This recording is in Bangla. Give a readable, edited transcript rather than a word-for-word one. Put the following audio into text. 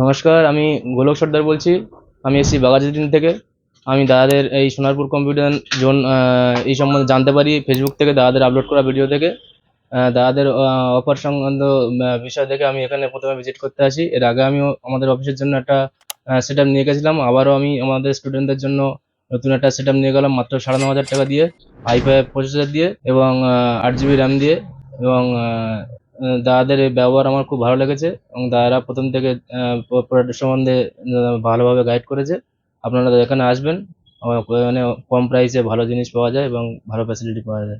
নমস্কার, আমি গোলক সর্দার বলছি। আমি এসেছি বাঘাযতীন থেকে। আমি দাদাদের এই সোনারপুর কম্পিউটার জোন এই সম্বন্ধে জানতে পারি ফেসবুক থেকে, দাদাদের আপলোড করা ভিডিও থেকে। দাদাদের অফার সংক্রান্ত বিষয় দেখে আমি এখানে প্রথমে ভিজিট করতে আসি। এর আগে আমিও আমাদের অফিসের জন্য একটা সেট আপ নিয়ে গেছিলাম। আবারও আমি আমাদের স্টুডেন্টদের জন্য নতুন একটা সেট আপ নিয়ে গেলাম মাত্র 9,500 টাকা দিয়ে, i5 প্রসেসর দিয়ে এবং 8 GB র্যাম দিয়ে। এবং দাদাদের এই ব্যবহার আমার খুব ভালো লেগেছে এবং দাদারা প্রথম থেকে প্রোডাক্টের সম্বন্ধে ভালোভাবে গাইড করেছে। আপনারা এখানে আসবেন, এখানে কম প্রাইসে ভালো জিনিস পাওয়া যায় এবং ভালো ফ্যাসিলিটি পাওয়া যায়।